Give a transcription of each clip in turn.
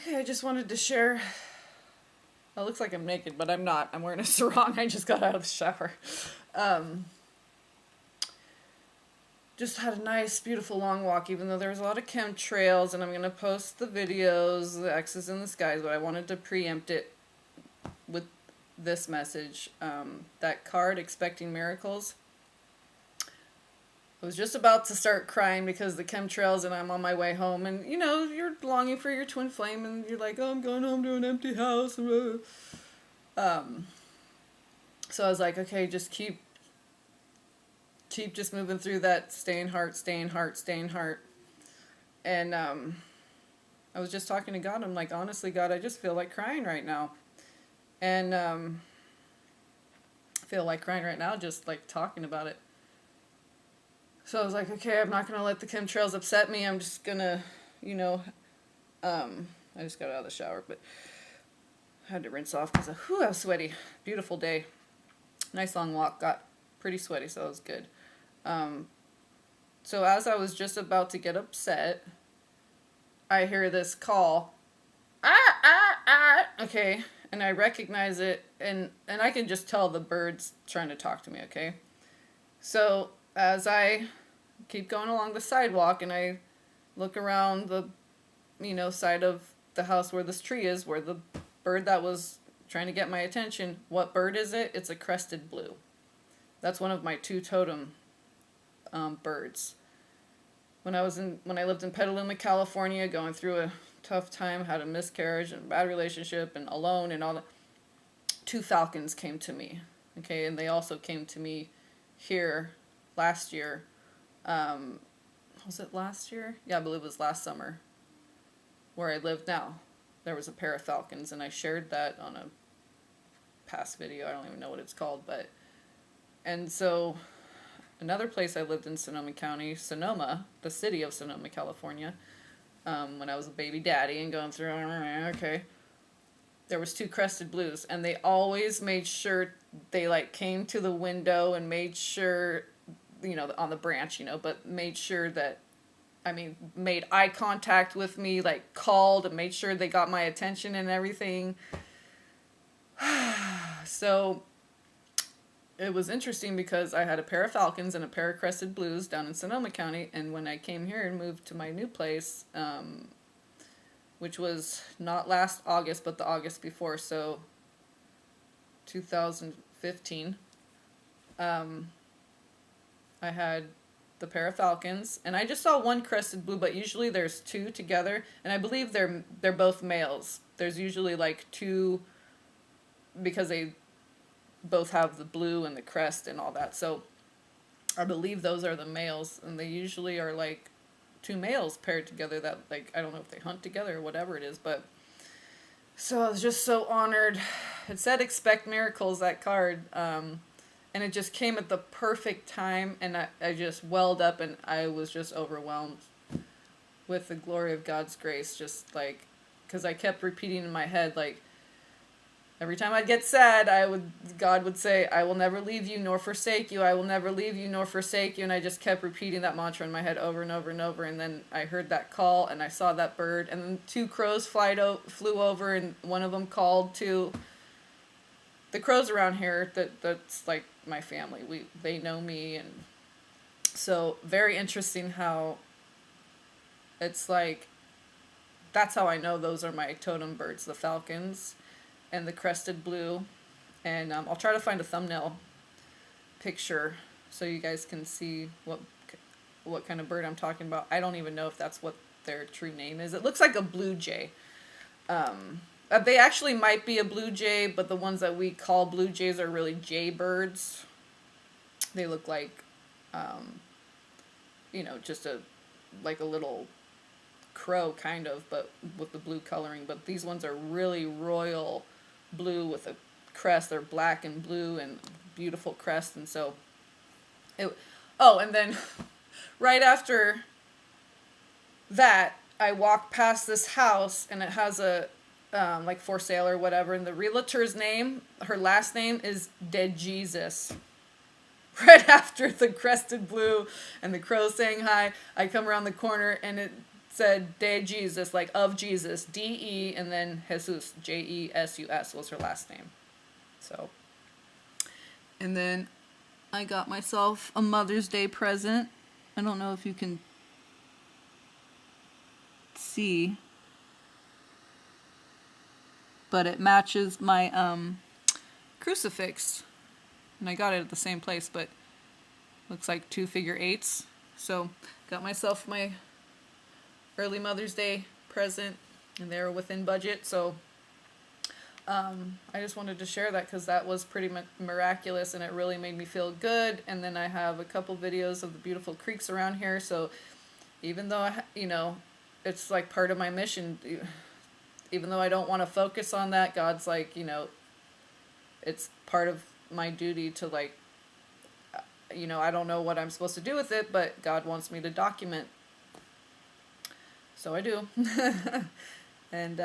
Okay, I just wanted to share. It looks like I'm naked, but I'm not. I'm wearing a sarong. I just got out of the shower. Um, just had a nice, beautiful long walk, even though there was a lot of chemtrails, and I'm going to post the videos, the X's in the skies, but I wanted to preempt it with this message. That card, Expecting Miracles. I was just about to start crying because the chemtrails, and I'm on my way home, and you know, you're longing for your twin flame, and you're like, oh, I'm going home to an empty house. So I was like, okay, just keep just moving through that, staying heart, staying heart, staying heart. And I was just talking to God. I'm like, honestly, God, I just feel like crying right now. And I feel like crying right now just like talking about it. So I was like, okay, I'm not going to let the chemtrails upset me. I'm just going to, I just got out of the shower, but I had to rinse off because I was sweaty. Beautiful day. Nice long walk. Got pretty sweaty, so it was good. So as I was just about to get upset, I hear this call. Okay, and I recognize it, and I can just tell the bird's trying to talk to me, okay? So as I keep going along the sidewalk and I look around the, side of the house where this tree is, where the bird that was trying to get my attention, what bird is it? It's a crested blue. That's one of my two totem birds. When I lived in Petaluma, California, going through a tough time, had a miscarriage and a bad relationship and alone and all that, two falcons came to me, okay, and they also came to me here last year. Was it last year? Yeah, I believe it was last summer, where I live now. There was a pair of falcons, and I shared that on a past video. I don't even know what it's called, and so another place I lived in Sonoma County, Sonoma, the city of Sonoma, California, when I was a baby daddy and going through, okay, there was two crested blues, and they always made sure they came to the window and made sure, on the branch, but made sure that, made eye contact with me, called and made sure they got my attention and everything. So it was interesting because I had a pair of falcons and a pair of crested blues down in Sonoma County, and when I came here and moved to my new place, which was not last August, but the August before, so 2015, I had the pair of falcons, and I just saw one crested blue, but usually there's two together, and I believe they're both males. There's usually two, because they both have the blue and the crest and all that, so I believe those are the males, and they usually are two males paired together that I don't know if they hunt together or whatever it is, but so I was just so honored. It said expect miracles, that card, and it just came at the perfect time, and I just welled up, and I was just overwhelmed with the glory of God's grace, just because I kept repeating in my head, every time I'd get sad, God would say, I will never leave you nor forsake you, I will never leave you nor forsake you, and I just kept repeating that mantra in my head over and over and over, and then I heard that call, and I saw that bird, and then two crows flew over, and one of them called to the crows around here, that's my family, they know me, and so very interesting how it's that's how I know those are my totem birds, the falcons and the crested blue, and I'll try to find a thumbnail picture so you guys can see what kind of bird I'm talking about. I don't even know if that's what their true name is. It looks like a blue jay. They actually might be a blue jay, but the ones that we call blue jays are really jay birds. They look like, just a little crow kind of, but with the blue coloring. But these ones are really royal blue with a crest. They're black and blue and beautiful crest, and so and then right after that, I walked past this house, and it has a for sale or whatever, and the realtor's name, her last name is Dead Jesus. Right after the crested blue and the crow saying hi, I come around the corner, and said de Jesus, like of Jesus, D-E, and then Jesus, J-E-S-U-S was her last name. So, and then I got myself a Mother's Day present. I don't know if you can see, but it matches my crucifix. And I got it at the same place, but looks like 2 figure 8s. So, got myself my early Mother's Day present, and they were within budget, so I just wanted to share that because that was pretty miraculous, and it really made me feel good. And then I have a couple videos of the beautiful creeks around here, so even though it's like part of my mission, even though I don't want to focus on that, God's like, it's part of my duty to, like, I don't know what I'm supposed to do with it, but God wants me to document. So I do. And,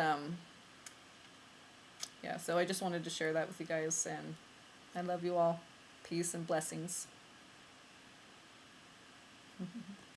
yeah, so I just wanted to share that with you guys, and I love you all. Peace and blessings.